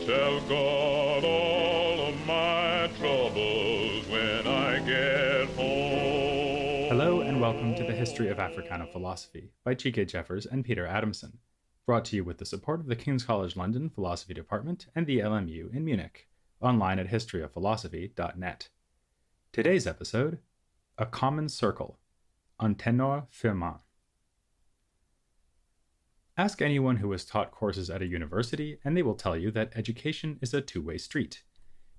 Tell God all of my troubles when I get home. Hello and welcome to the History of Africana Philosophy by Chike Jeffers and Peter Adamson, brought to you with the support of the King's College London Philosophy Department and the LMU in Munich, online at historyofphilosophy.net. Today's episode, A Common Circle, Anténor Firmin. Ask anyone who has taught courses at a university, and they will tell you that education is a two-way street.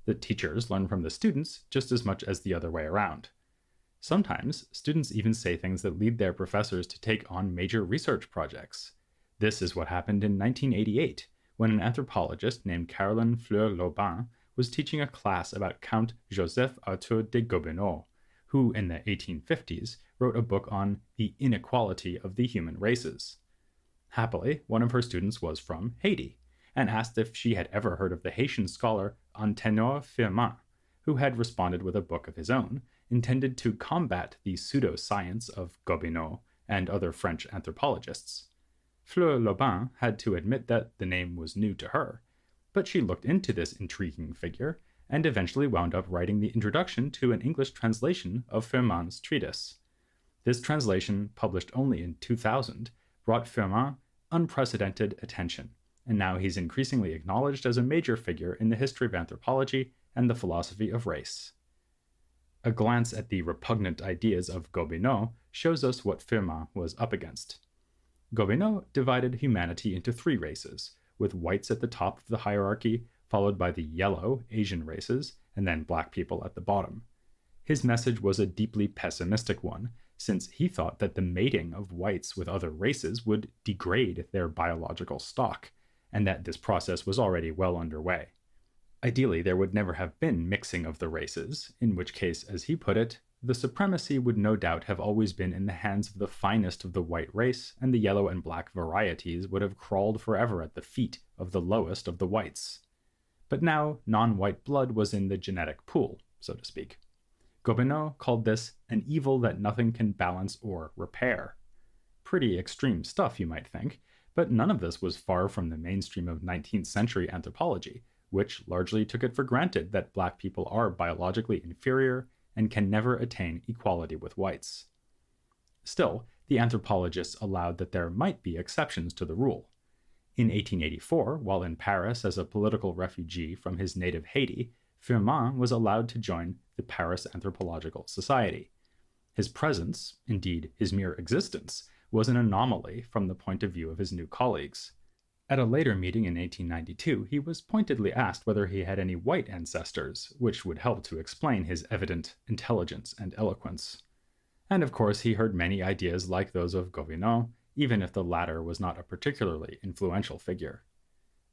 The teachers learn from the students just as much as the other way around. Sometimes, students even say things that lead their professors to take on major research projects. This is what happened in 1988, when an anthropologist named Caroline Fleur-Lobin was teaching a class about Count Joseph Arthur de Gobineau, who in the 1850s wrote a book on the inequality of the human races. Happily, one of her students was from Haiti, and asked if she had ever heard of the Haitian scholar Anténor Firmin, who had responded with a book of his own, intended to combat the pseudo-science of Gobineau and other French anthropologists. Fleur-Lobin had to admit that the name was new to her, but she looked into this intriguing figure and eventually wound up writing the introduction to an English translation of Firmin's treatise. This translation, published only in 2000, brought Firmin unprecedented attention, and now he's increasingly acknowledged as a major figure in the history of anthropology and the philosophy of race. A glance at the repugnant ideas of Gobineau shows us what Firmin was up against. Gobineau divided humanity into three races, with whites at the top of the hierarchy, followed by the yellow Asian races, and then black people at the bottom. His message was a deeply pessimistic one, since he thought that the mating of whites with other races would degrade their biological stock, and that this process was already well underway. Ideally, there would never have been mixing of the races, in which case, as he put it, the supremacy would no doubt have always been in the hands of the finest of the white race, and the yellow and black varieties would have crawled forever at the feet of the lowest of the whites. But now, non-white blood was in the genetic pool, so to speak. Gobineau called this an evil that nothing can balance or repair. Pretty extreme stuff, you might think, but none of this was far from the mainstream of 19th century anthropology, which largely took it for granted that black people are biologically inferior and can never attain equality with whites. Still, the anthropologists allowed that there might be exceptions to the rule. In 1884, while in Paris as a political refugee from his native Haiti, Firmin was allowed to join the Paris Anthropological Society. His presence, indeed his mere existence, was an anomaly from the point of view of his new colleagues. At a later meeting in 1892, he was pointedly asked whether he had any white ancestors, which would help to explain his evident intelligence and eloquence. And of course, he heard many ideas like those of Gobineau, even if the latter was not a particularly influential figure.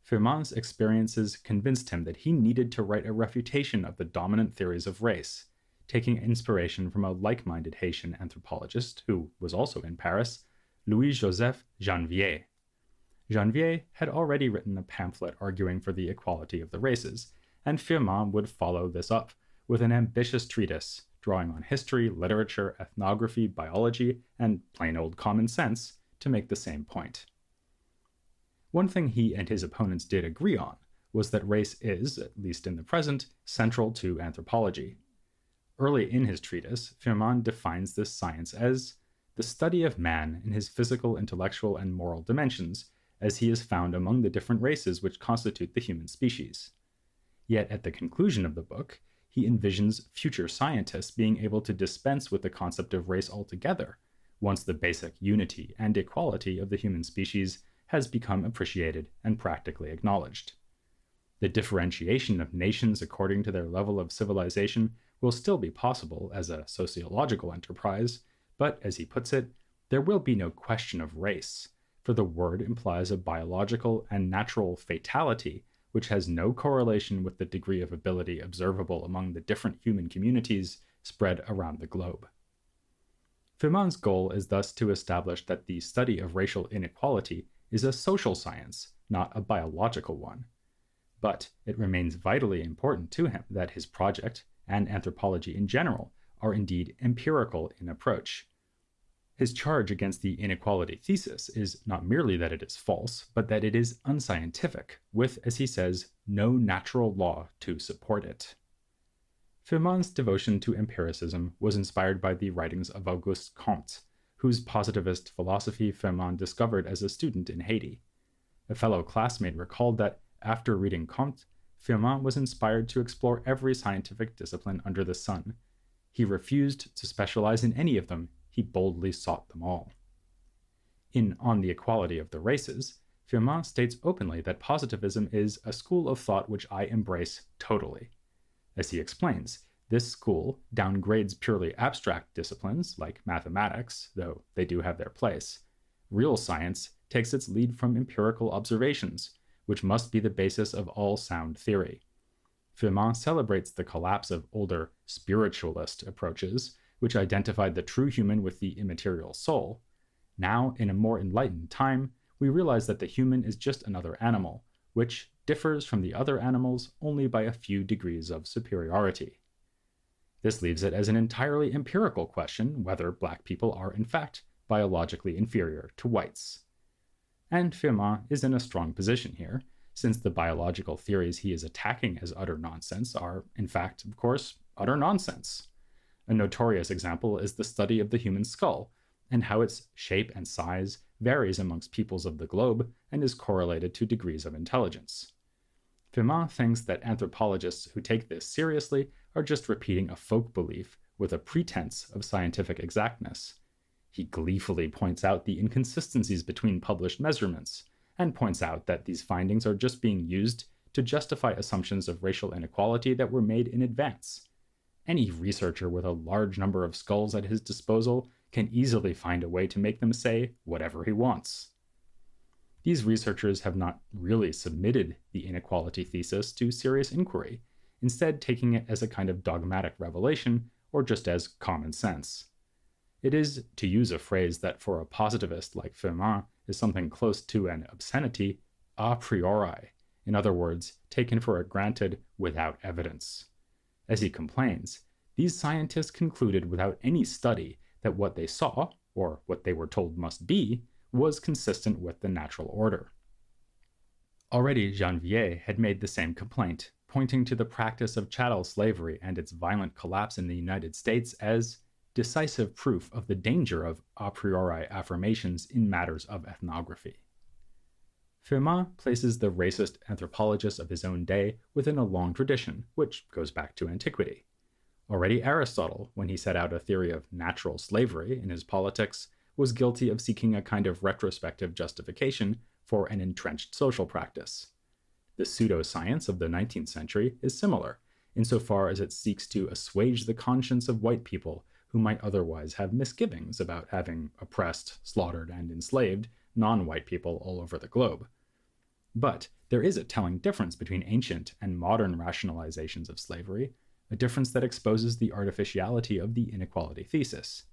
Firmin's experiences convinced him that he needed to write a refutation of the dominant theories of race, taking inspiration from a like-minded Haitian anthropologist, who was also in Paris, Louis-Joseph Janvier. Janvier had already written a pamphlet arguing for the equality of the races, and Firmin would follow this up with an ambitious treatise, drawing on history, literature, ethnography, biology, and plain old common sense to make the same point. One thing he and his opponents did agree on was that race is, at least in the present, central to anthropology. Early in his treatise, Firmin defines this science as the study of man in his physical, intellectual, and moral dimensions, as he is found among the different races which constitute the human species. Yet at the conclusion of the book, he envisions future scientists being able to dispense with the concept of race altogether, once the basic unity and equality of the human species has become appreciated and practically acknowledged. The differentiation of nations according to their level of civilization will still be possible as a sociological enterprise, but, as he puts it, there will be no question of race, for the word implies a biological and natural fatality which has no correlation with the degree of ability observable among the different human communities spread around the globe. Firmin's goal is thus to establish that the study of racial inequality is a social science, not a biological one. But it remains vitally important to him that his project, and anthropology in general, are indeed empirical in approach. His charge against the inequality thesis is not merely that it is false, but that it is unscientific, with, as he says, no natural law to support it. Firmin's devotion to empiricism was inspired by the writings of Auguste Comte, whose positivist philosophy Firmin discovered as a student in Haiti. A fellow classmate recalled that, after reading Comte, Firmin was inspired to explore every scientific discipline under the sun. He refused to specialize in any of them. He boldly sought them all. In On the Equality of the Races, Firmin states openly that positivism is a school of thought which I embrace totally. As he explains, this school downgrades purely abstract disciplines like mathematics, though they do have their place. Real science takes its lead from empirical observations, which must be the basis of all sound theory. Firmin celebrates the collapse of older spiritualist approaches, which identified the true human with the immaterial soul. Now, in a more enlightened time, we realize that the human is just another animal, which differs from the other animals only by a few degrees of superiority. This leaves it as an entirely empirical question whether black people are in fact biologically inferior to whites. And Firmin is in a strong position here, since the biological theories he is attacking as utter nonsense are, in fact, of course, utter nonsense. A notorious example is the study of the human skull, and how its shape and size varies amongst peoples of the globe and is correlated to degrees of intelligence. Firmin thinks that anthropologists who take this seriously are just repeating a folk belief with a pretense of scientific exactness. He gleefully points out the inconsistencies between published measurements, and points out that these findings are just being used to justify assumptions of racial inequality that were made in advance. Any researcher with a large number of skulls at his disposal can easily find a way to make them say whatever he wants. These researchers have not really submitted the inequality thesis to serious inquiry, instead taking it as a kind of dogmatic revelation or just as common sense. It is, to use a phrase that for a positivist like Firmin is something close to an obscenity, a priori, in other words, taken for granted without evidence. As he complains, these scientists concluded without any study that what they saw, or what they were told must be, was consistent with the natural order. Already Janvier had made the same complaint, pointing to the practice of chattel slavery and its violent collapse in the United States as decisive proof of the danger of a priori affirmations in matters of ethnography. Firmin places the racist anthropologists of his own day within a long tradition, which goes back to antiquity. Already Aristotle, when he set out a theory of natural slavery in his Politics, was guilty of seeking a kind of retrospective justification for an entrenched social practice. The pseudo-science of the 19th century is similar, insofar as it seeks to assuage the conscience of white people who might otherwise have misgivings about having oppressed, slaughtered, and enslaved non-white people all over the globe. But there is a telling difference between ancient and modern rationalizations of slavery, a difference that exposes the artificiality of the inequality thesis.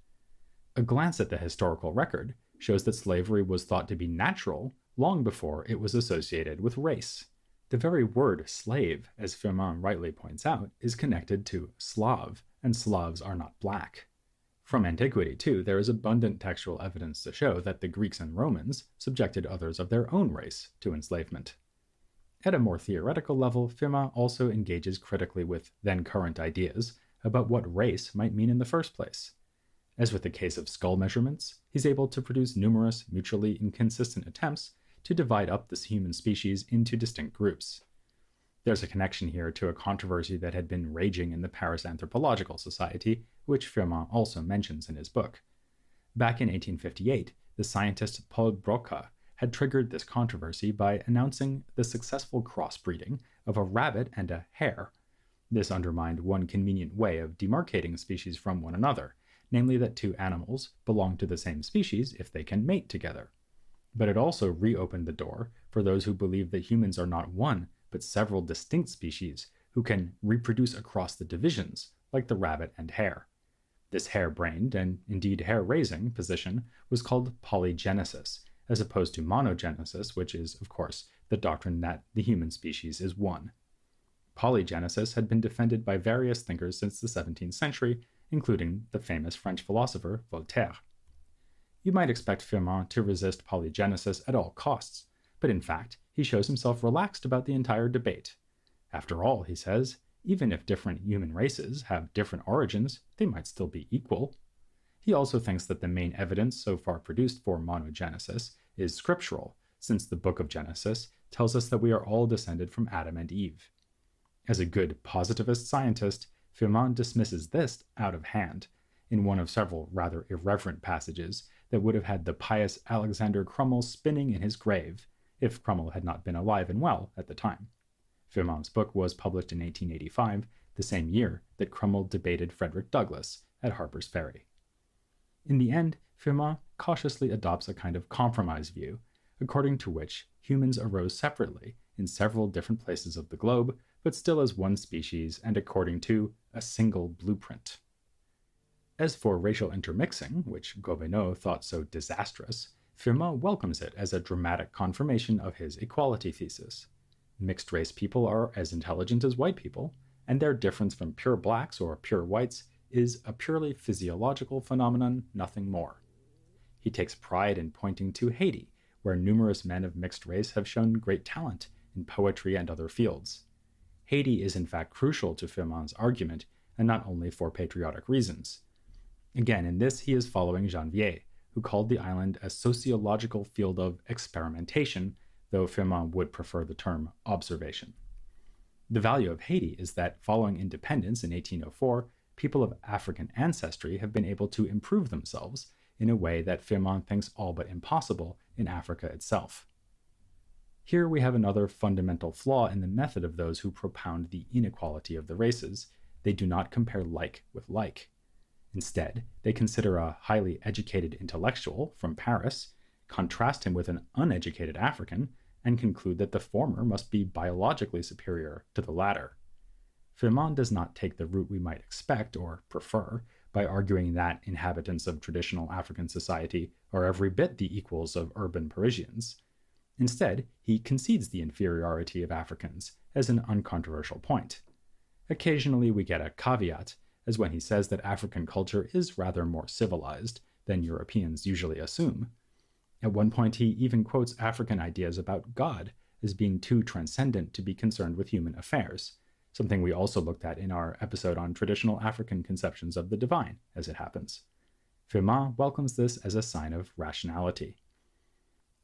A glance at the historical record shows that slavery was thought to be natural long before it was associated with race. The very word slave, as Firmin rightly points out, is connected to Slav, and Slavs are not black. From antiquity, too, there is abundant textual evidence to show that the Greeks and Romans subjected others of their own race to enslavement. At a more theoretical level, Firmin also engages critically with then-current ideas about what race might mean in the first place. As with the case of skull measurements, he's able to produce numerous mutually inconsistent attempts to divide up the human species into distinct groups. There's a connection here to a controversy that had been raging in the Paris Anthropological Society, which Firmin also mentions in his book. Back in 1858, the scientist Paul Broca had triggered this controversy by announcing the successful crossbreeding of a rabbit and a hare. This undermined one convenient way of demarcating species from one another, namely that two animals belong to the same species if they can mate together. But it also reopened the door for those who believe that humans are not one, but several distinct species who can reproduce across the divisions, like the rabbit and hare. This hare-brained, and indeed hair-raising, position was called polygenesis, as opposed to monogenesis, which is, of course, the doctrine that the human species is one. Polygenesis had been defended by various thinkers since the 17th century, including the famous French philosopher Voltaire. You might expect Firmin to resist polygenesis at all costs, but in fact, he shows himself relaxed about the entire debate. After all, he says, even if different human races have different origins, they might still be equal. He also thinks that the main evidence so far produced for monogenesis is scriptural, since the book of Genesis tells us that we are all descended from Adam and Eve. As a good positivist scientist, Firmin dismisses this out of hand, in one of several rather irreverent passages that would have had the pious Alexander Crummell spinning in his grave, if Crummell had not been alive and well at the time. Firmin's book was published in 1885, the same year that Crummell debated Frederick Douglass at Harper's Ferry. In the end, Firmin cautiously adopts a kind of compromise view, according to which humans arose separately in several different places of the globe, but still as one species and according to a single blueprint. As for racial intermixing, which Gobineau thought so disastrous, Firmin welcomes it as a dramatic confirmation of his equality thesis. Mixed-race people are as intelligent as white people, and their difference from pure blacks or pure whites is a purely physiological phenomenon, nothing more. He takes pride in pointing to Haiti, where numerous men of mixed race have shown great talent in poetry and other fields. Haiti is in fact crucial to Firmin's argument, and not only for patriotic reasons. Again, in this he is following Janvier, who called the island a sociological field of experimentation, though Firmin would prefer the term observation. The value of Haiti is that following independence in 1804, people of African ancestry have been able to improve themselves in a way that Firmin thinks all but impossible in Africa itself. Here we have another fundamental flaw in the method of those who propound the inequality of the races. They do not compare like with like. Instead, they consider a highly educated intellectual from Paris, contrast him with an uneducated African, and conclude that the former must be biologically superior to the latter. Firmin does not take the route we might expect or prefer by arguing that inhabitants of traditional African society are every bit the equals of urban Parisians. Instead, he concedes the inferiority of Africans as an uncontroversial point. Occasionally we get a caveat, as when he says that African culture is rather more civilized than Europeans usually assume. At one point he even quotes African ideas about God as being too transcendent to be concerned with human affairs, something we also looked at in our episode on traditional African conceptions of the divine, as it happens. Firmin welcomes this as a sign of rationality.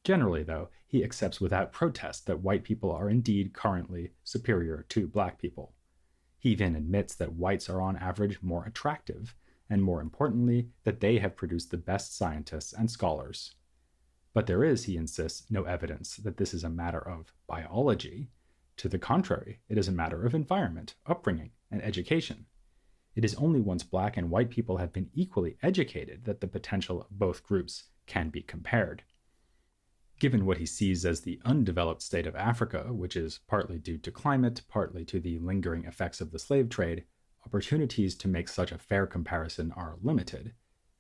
Generally, though, he accepts without protest that white people are indeed currently superior to black people. He even admits that whites are on average more attractive, and more importantly, that they have produced the best scientists and scholars. But there is, he insists, no evidence that this is a matter of biology. To the contrary, it is a matter of environment, upbringing, and education. It is only once black and white people have been equally educated that the potential of both groups can be compared. Given what he sees as the undeveloped state of Africa, which is partly due to climate, partly to the lingering effects of the slave trade, opportunities to make such a fair comparison are limited,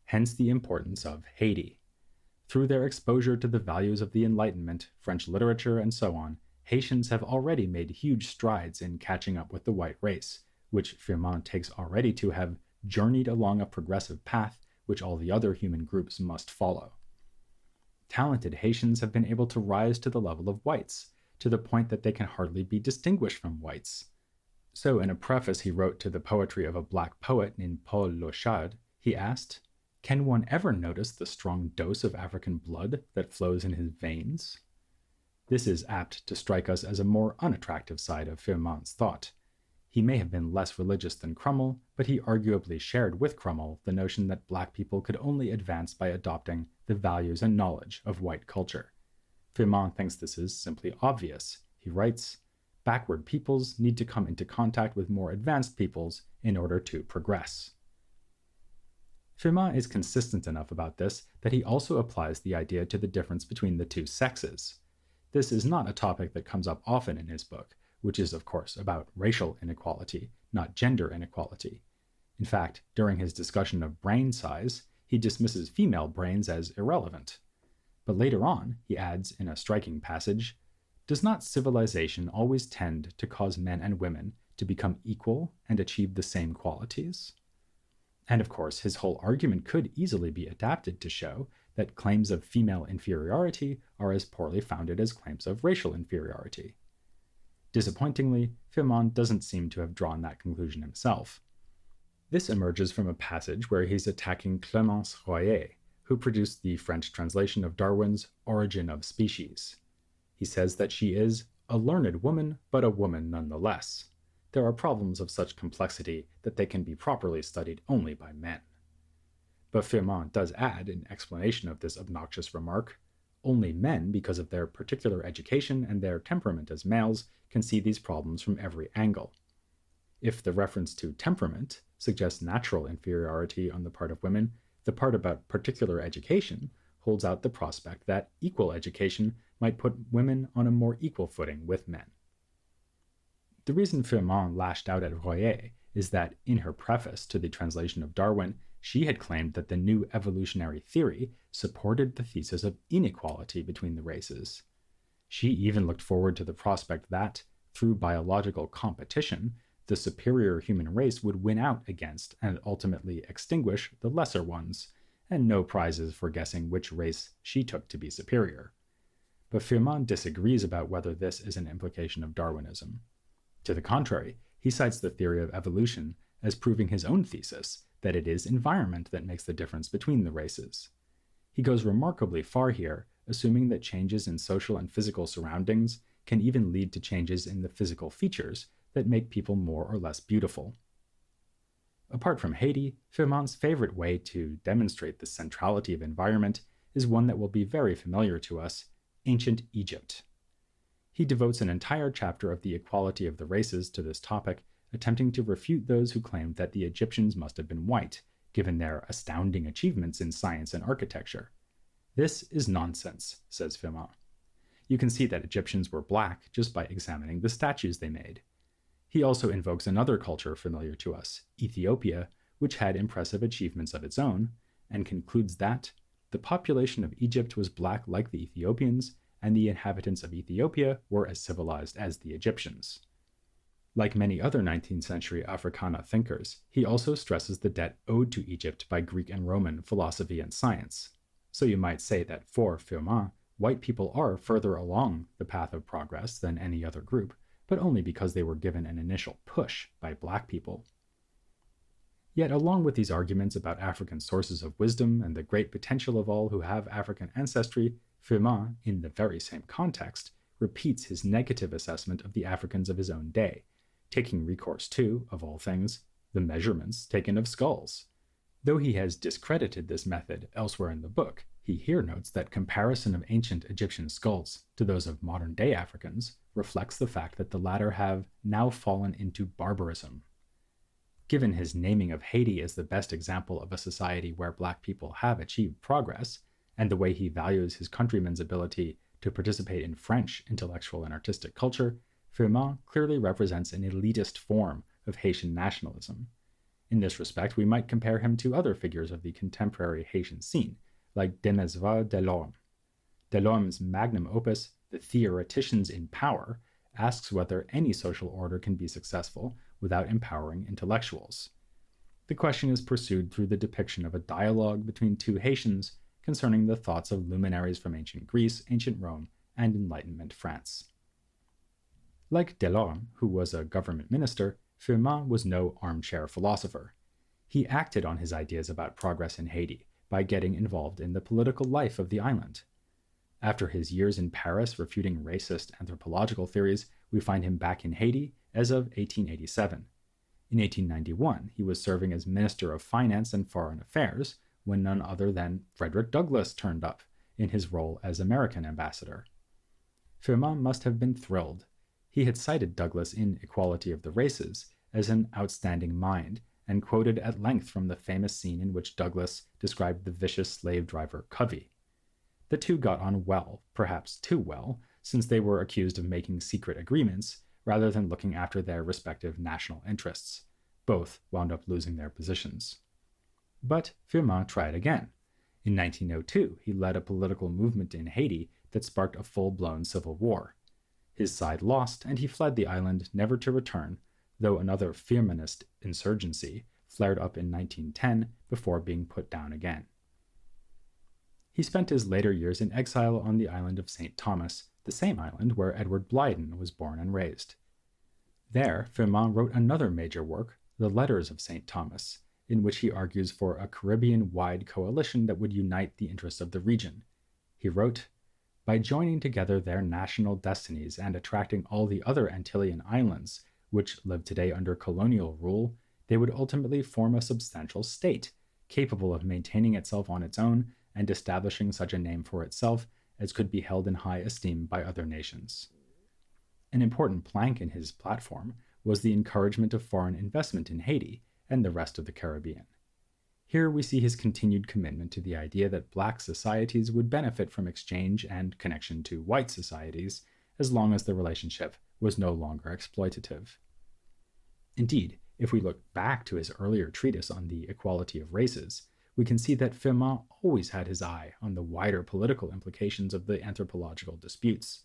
hence the importance of Haiti. Through their exposure to the values of the Enlightenment, French literature, and so on, Haitians have already made huge strides in catching up with the white race, which Firmin takes already to have journeyed along a progressive path which all the other human groups must follow. Talented Haitians have been able to rise to the level of whites, to the point that they can hardly be distinguished from whites. So in a preface he wrote to the poetry of a black poet named Paul Lochade, he asked, "Can one ever notice the strong dose of African blood that flows in his veins?" This is apt to strike us as a more unattractive side of Firmin's thought. He may have been less religious than Crummell, but he arguably shared with Crummell the notion that black people could only advance by adopting the values and knowledge of white culture. Firmin thinks this is simply obvious. He writes, "Backward peoples need to come into contact with more advanced peoples in order to progress." Firmin is consistent enough about this that he also applies the idea to the difference between the two sexes. This is not a topic that comes up often in his book, which is, of course, about racial inequality, not gender inequality. In fact, during his discussion of brain size, he dismisses female brains as irrelevant. But later on, he adds in a striking passage, "Does not civilization always tend to cause men and women to become equal and achieve the same qualities?" And of course, his whole argument could easily be adapted to show that claims of female inferiority are as poorly founded as claims of racial inferiority. Disappointingly, Firmin doesn't seem to have drawn that conclusion himself. This emerges from a passage where he's attacking Clémence Royer, who produced the French translation of Darwin's Origin of Species. He says that she is a learned woman, but a woman nonetheless. There are problems of such complexity that they can be properly studied only by men. But Firmin does add, in explanation of this obnoxious remark, only men, because of their particular education and their temperament as males, can see these problems from every angle. If the reference to temperament suggests natural inferiority on the part of women, the part about particular education holds out the prospect that equal education might put women on a more equal footing with men. The reason Firmin lashed out at Royer is that, in her preface to the translation of Darwin, she had claimed that the new evolutionary theory supported the thesis of inequality between the races. She even looked forward to the prospect that, through biological competition, the superior human race would win out against and ultimately extinguish the lesser ones, and no prizes for guessing which race she took to be superior. But Firmin disagrees about whether this is an implication of Darwinism. To the contrary, he cites the theory of evolution as proving his own thesis that it is environment that makes the difference between the races. He goes remarkably far here, assuming that changes in social and physical surroundings can even lead to changes in the physical features that make people more or less beautiful. Apart from Haiti, Firmin's favorite way to demonstrate the centrality of environment is one that will be very familiar to us: ancient Egypt. He devotes an entire chapter of the equality of the races to this topic, attempting to refute those who claimed that the Egyptians must have been white, given their astounding achievements in science and architecture. This is nonsense, says Firmin. You can see that Egyptians were black just by examining the statues they made. He also invokes another culture familiar to us, Ethiopia, which had impressive achievements of its own, and concludes that the population of Egypt was black like the Ethiopians, and the inhabitants of Ethiopia were as civilized as the Egyptians. Like many other 19th century Africana thinkers, he also stresses the debt owed to Egypt by Greek and Roman philosophy and science. So you might say that for Firmin, white people are further along the path of progress than any other group, but only because they were given an initial push by black people. Yet along with these arguments about African sources of wisdom and the great potential of all who have African ancestry, Firmin, in the very same context, repeats his negative assessment of the Africans of his own day, taking recourse to, of all things, the measurements taken of skulls. Though he has discredited this method elsewhere in the book, he here notes that comparison of ancient Egyptian skulls to those of modern-day Africans reflects the fact that the latter have now fallen into barbarism. Given his naming of Haiti as the best example of a society where black people have achieved progress, and the way he values his countrymen's ability to participate in French intellectual and artistic culture, Firmin clearly represents an elitist form of Haitian nationalism. In this respect, we might compare him to other figures of the contemporary Haitian scene, like Demesva Delorme. Delorme's magnum opus, The Theoreticians in Power, asks whether any social order can be successful without empowering intellectuals. The question is pursued through the depiction of a dialogue between two Haitians concerning the thoughts of luminaries from ancient Greece, ancient Rome, and Enlightenment France. Like Delorme, who was a government minister, Firmin was no armchair philosopher. He acted on his ideas about progress in Haiti by getting involved in the political life of the island. After his years in Paris refuting racist anthropological theories, we find him back in Haiti as of 1887. In 1891, he was serving as Minister of Finance and Foreign Affairs when none other than Frederick Douglass turned up in his role as American ambassador. Firmin must have been thrilled. He had cited Douglass in Equality of the Races as an outstanding mind, and quoted at length from the famous scene in which Douglass described the vicious slave driver Covey. The two got on well, perhaps too well, since they were accused of making secret agreements rather than looking after their respective national interests. Both wound up losing their positions. But Firmin tried again. In 1902, he led a political movement in Haiti that sparked a full-blown civil war. His side lost, and he fled the island, never to return, though another Firminist insurgency flared up in 1910 before being put down again. He spent his later years in exile on the island of St. Thomas, the same island where Edward Blyden was born and raised. There, Firmin wrote another major work, The Letters of St. Thomas, in which he argues for a Caribbean-wide coalition that would unite the interests of the region. He wrote, "By joining together their national destinies and attracting all the other Antillean islands, which live today under colonial rule, they would ultimately form a substantial state, capable of maintaining itself on its own and establishing such a name for itself as could be held in high esteem by other nations." An important plank in his platform was the encouragement of foreign investment in Haiti and the rest of the Caribbean. Here we see his continued commitment to the idea that black societies would benefit from exchange and connection to white societies as long as the relationship was no longer exploitative. Indeed, if we look back to his earlier treatise on the equality of races, we can see that Firmin always had his eye on the wider political implications of the anthropological disputes.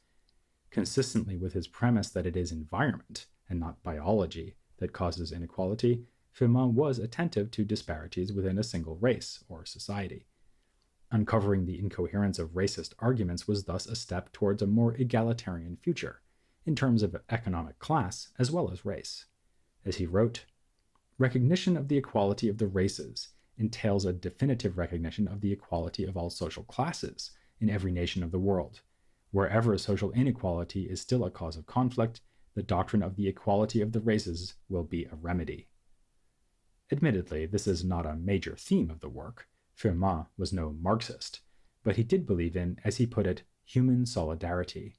Consistently with his premise that it is environment, and not biology, that causes inequality, Firmin was attentive to disparities within a single race or society. Uncovering the incoherence of racist arguments was thus a step towards a more egalitarian future, in terms of economic class as well as race. As he wrote, "Recognition of the equality of the races entails a definitive recognition of the equality of all social classes in every nation of the world. Wherever social inequality is still a cause of conflict, the doctrine of the equality of the races will be a remedy." Admittedly, this is not a major theme of the work. Firmin was no Marxist, but he did believe in, as he put it, human solidarity.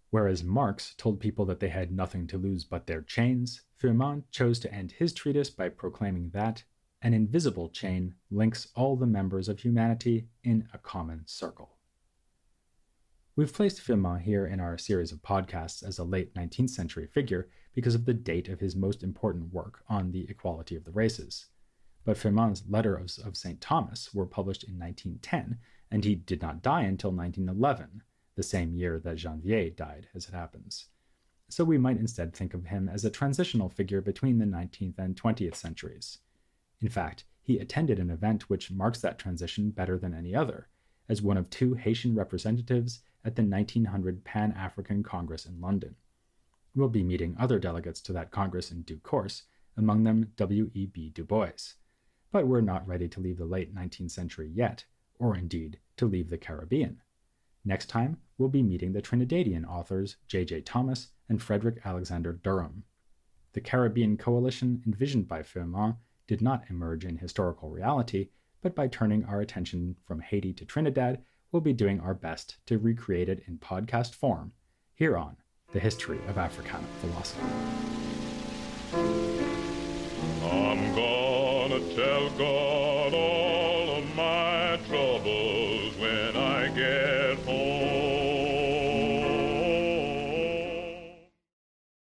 Whereas Marx told people that they had nothing to lose but their chains, Firmin chose to end his treatise by proclaiming that an invisible chain links all the members of humanity in a common circle. We've placed Firmin here in our series of podcasts as a late 19th century figure because of the date of his most important work on the equality of the races. But Firmin's Letters of St. Thomas were published in 1910, and he did not die until 1911, the same year that Janvier died, as it happens. So we might instead think of him as a transitional figure between the 19th and 20th centuries. In fact, he attended an event which marks that transition better than any other, as one of two Haitian representatives at the 1900 Pan-African Congress in London. We'll be meeting other delegates to that Congress in due course, among them W.E.B. Du Bois. But we're not ready to leave the late 19th century yet, or indeed to leave the Caribbean. Next time, we'll be meeting the Trinidadian authors J.J. Thomas and Frederick Alexander Durham. The Caribbean coalition envisioned by Firmin did not emerge in historical reality, but by turning our attention from Haiti to Trinidad, we'll be doing our best to recreate it in podcast form here on The History of Africana Philosophy. I'm gonna tell God all of my troubles when I get